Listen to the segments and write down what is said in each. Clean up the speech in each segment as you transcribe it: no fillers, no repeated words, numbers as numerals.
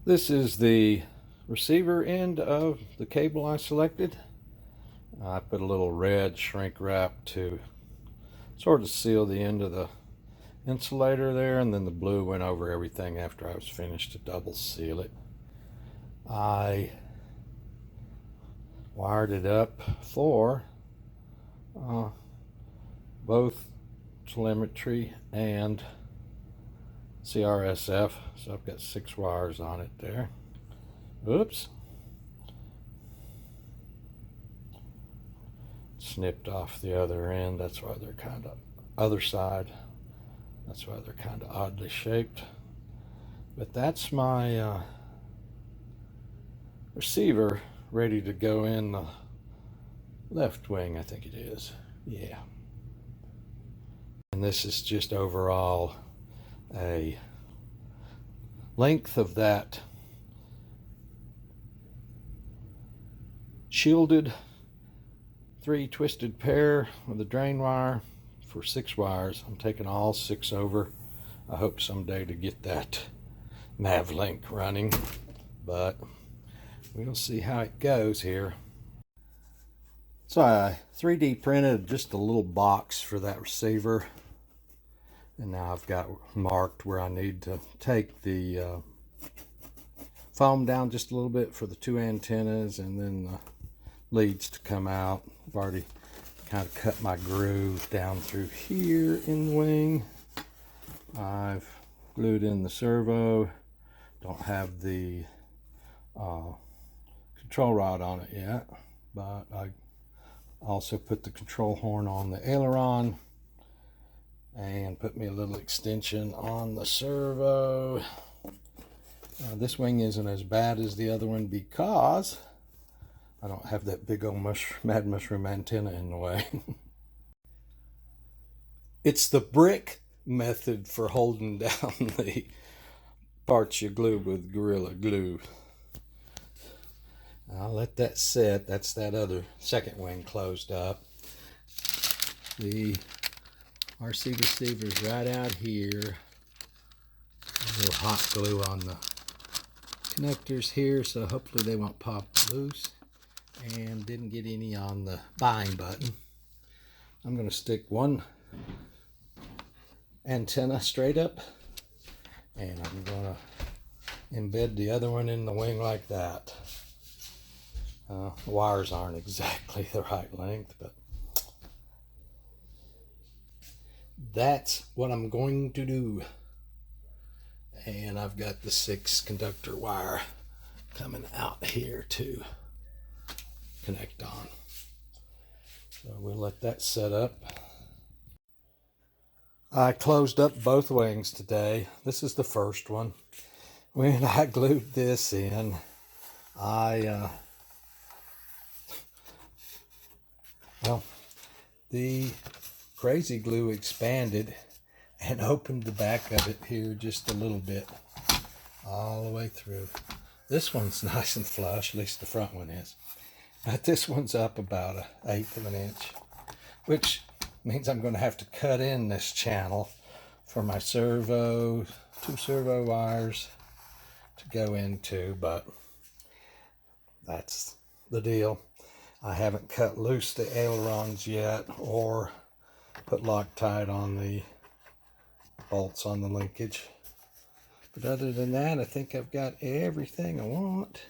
This is the receiver end of the cable I selected. I put a little red shrink wrap to sort of seal the end of the insulator there, and then the blue went over everything after I was finished to double seal it. I wired it up for both telemetry and CRSF, so I've got 6 wires on it there. Oops. Snipped off the other end. That's why they're kind of other side. That's why they're kind of oddly shaped. But that's my receiver ready to go in the left wing, I think it is. Yeah. And this is just overall a length of that shielded 3 twisted pair with a drain wire for 6 wires. I'm taking all 6 over. I hope someday to get that nav link running, but we'll see how it goes here. So I 3D printed just a little box for that receiver, and now I've got marked where I need to take the foam down just a little bit for the 2 antennas, and then the leads to come out. I've already kind of cut my groove down through here in the wing. I've glued in the servo. Don't have the control rod on it yet, but I also put the control horn on the aileron and put me a little extension on the servo. This wing isn't as bad as the other one because I don't have that big old mad mushroom antenna in the way. It's the brick method for holding down the parts you glue with Gorilla Glue. I'll let that sit. That's that other second wing closed up. The RC receiver's right out here. A little hot glue on the connectors here, so hopefully they won't pop loose. And didn't get any on the buying button. I'm going to stick one antenna straight up, and I'm going to embed the other one in the wing like that. The wires aren't exactly the right length, but that's what I'm going to do. And I've got the 6 conductor wire coming out here to connect on. So we'll let that set up. I closed up both wings today. This is the first one. When I glued this in, the crazy glue expanded and opened the back of it here just a little bit, all the way through. This one's nice and flush, at least the front one is. But this one's up about 1/8 of an inch, which means I'm going to have to cut in this channel for my servo, 2 servo wires to go into, but that's the deal. I haven't cut loose the ailerons yet or put Loctite on the bolts on the linkage. But other than that, I think I've got everything I want.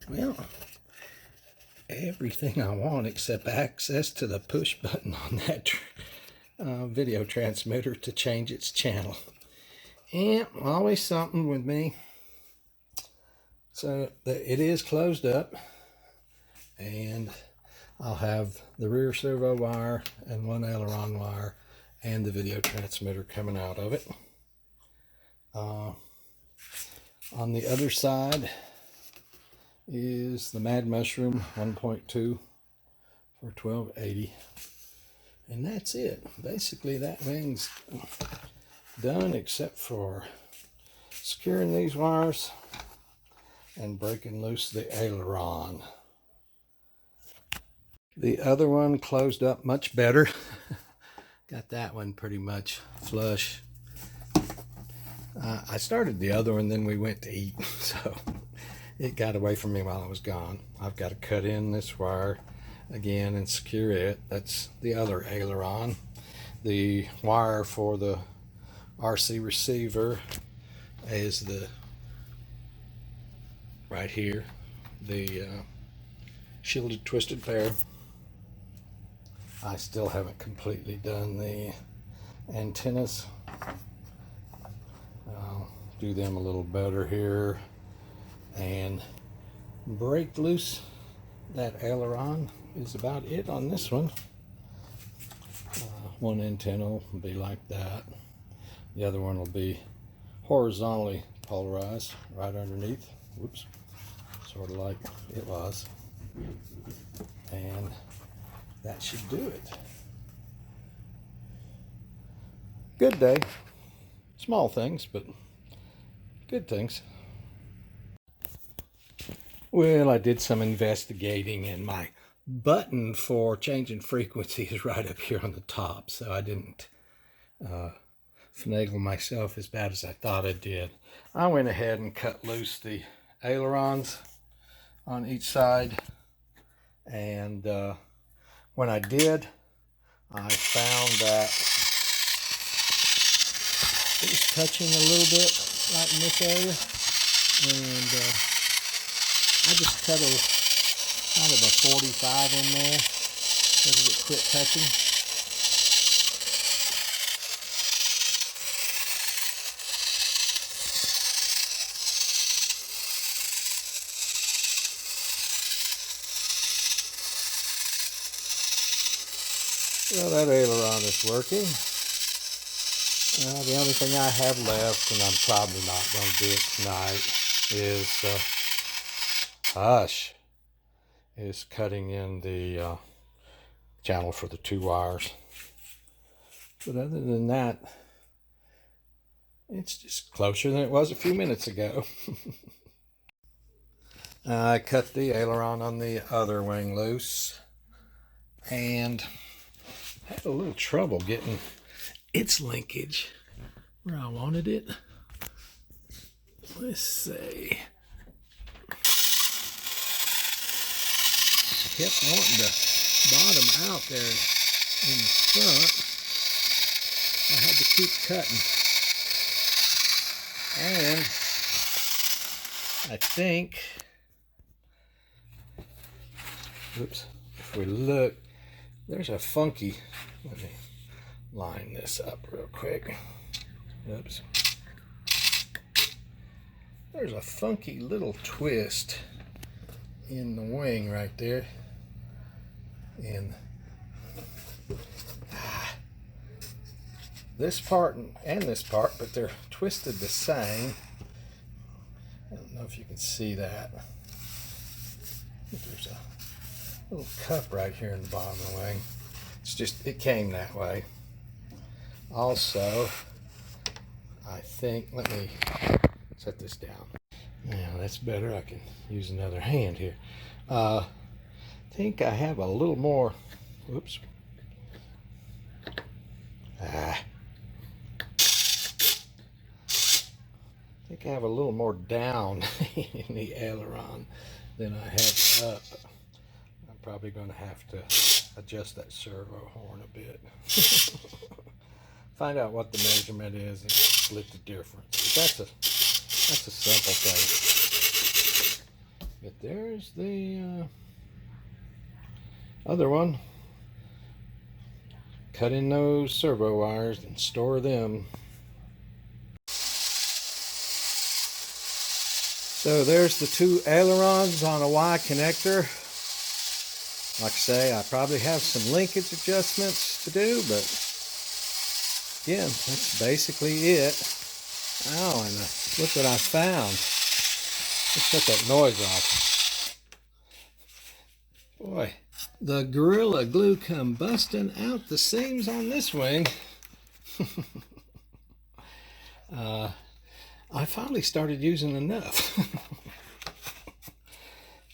Well, everything I want except access to the push button on that video transmitter to change its channel. And always something with me. So it is closed up, and I'll have the rear servo wire and 1 aileron wire and the video transmitter coming out of it. On the other side is the Mad Mushroom 1.2 for 1280, and that's it. Basically that wing's done except for securing these wires and breaking loose the aileron. The other one closed up much better. Got that one pretty much flush. I started the other one, then we went to eat, so it got away from me while I was gone. I've got to cut in this wire again and secure it. That's the other aileron. The wire for the RC receiver is the right here, the shielded twisted pair. I still haven't completely done the antennas. I'll do them a little better here and break loose that aileron is about it on this one. One antenna will be like that. The other one will be horizontally polarized right underneath. Whoops. Sort of like it was. And that should do it. Good day. Small things, but good things. Well, I did some investigating, and my button for changing frequency is right up here on the top, so I didn't finagle myself as bad as I thought I did. I went ahead and cut loose the ailerons on each side, and when I did, I found that it was touching a little bit right in this area, and I just cut a kind of a 45 in there so that it quit touching. Well, that aileron is working. The only thing I have left, and I'm probably not going to do it tonight, is cutting in the channel for the 2 wires. But other than that, it's just closer than it was a few minutes ago. I cut the aileron on the other wing loose and had a little trouble getting its linkage where I wanted it. Let's see. Kept wanting to bottom out there in the front. I had to keep cutting. And I think, oops, if we look, there's a funky, let me line this up real quick. Oops. There's a funky little twist in the wing right there. And this part and this part, but they're twisted the same. I don't know if you can see that. There's a little cup right here in the bottom of the wing. It's just, it came that way. Also, I think, let me set this down. Now that's better. I can use another hand here. I think I have a little more, whoops. I think I have a little more down in the aileron than I have up. I'm probably going to have to adjust that servo horn a bit. Find out what the measurement is and split the difference. But that's a simple thing. But there's the other one. Cut in those servo wires and store them. So there's the 2 ailerons on a Y connector. Like I say, I probably have some linkage adjustments to do, but again, that's basically it. Oh, and look what I found. Let's shut that noise off. Boy, the Gorilla Glue come busting out the seams on this wing. I finally started using enough.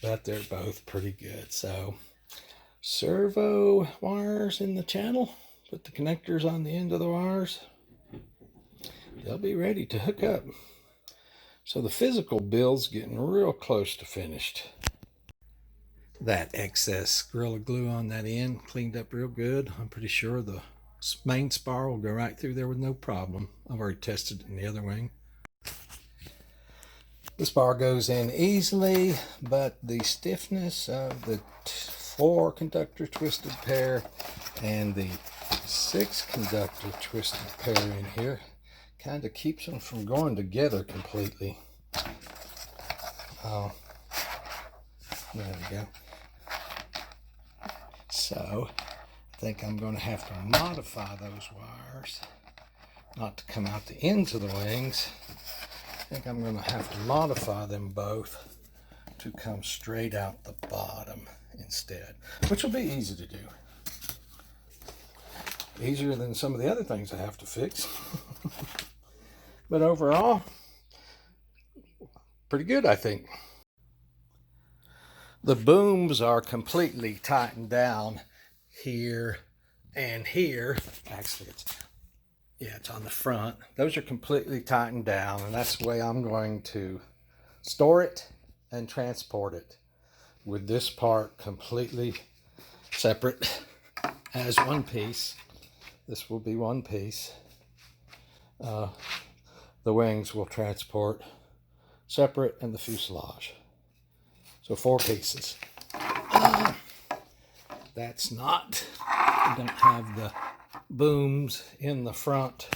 But they're both pretty good. So servo wires in the channel. Put the connectors on the end of the wires. They'll be ready to hook up. So the physical build's getting real close to finished. That excess Gorilla Glue on that end cleaned up real good. I'm pretty sure the main spar will go right through there with no problem. I've already tested it in the other wing. The spar goes in easily, but the stiffness of the 4 conductor twisted pair and the 6 conductor twisted pair in here kind of keeps them from going together completely. Oh, there we go. So I think I'm going to have to modify those wires not to come out the ends of the wings. I think I'm going to have to modify them both to come straight out the bottom instead, which will be easy to do. Easier than some of the other things I have to fix. But overall, pretty good, I think. The booms are completely tightened down here and here. Actually, it's on the front. Those are completely tightened down, and that's the way I'm going to store it and transport it, with this part completely separate as one piece. This will be one piece. The wings will transport separate, and the fuselage. So 4 pieces. That's not, I don't have the booms in the front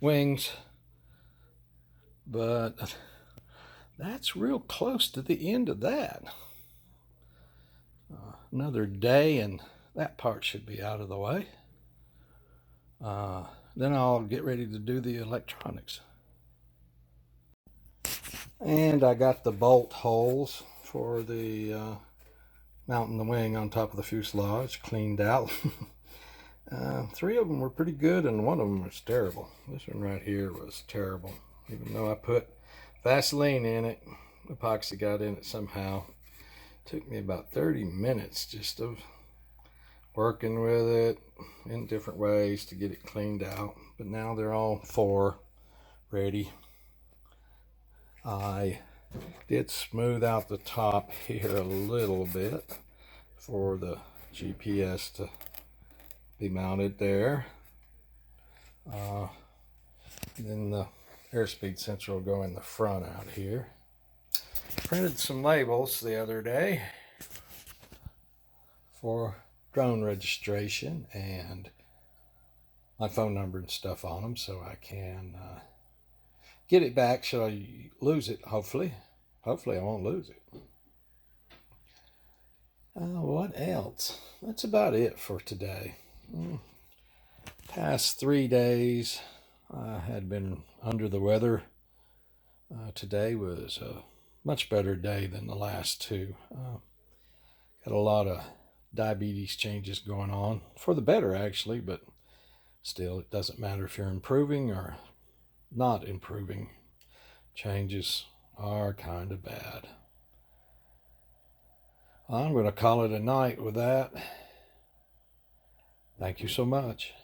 wings, but that's real close to the end of that. Another day and that part should be out of the way. Then I'll get ready to do the electronics. And I got the bolt holes for the mounting the wing on top of the fuselage cleaned out. 3 of them were pretty good and 1 of them was terrible. This one right here was terrible. Even though I put Vaseline in it, epoxy got in it somehow. It took me about 30 minutes just of working with it in different ways to get it cleaned out. But now they're all 4 ready. I did smooth out the top here a little bit for the GPS to be mounted there. Then the airspeed sensor will go in the front out here. Printed some labels the other day for drone registration and my phone number and stuff on them, so I can get it back should I lose it. Hopefully I won't lose it. What else? That's about it for today. Past 3 days I had been under the weather. Today was a much better day than the last 2. Got a lot of diabetes changes going on, for the better actually, but still it doesn't matter if you're improving or not improving. Changes are kind of bad. I'm going to call it a night with that. Thank you so much.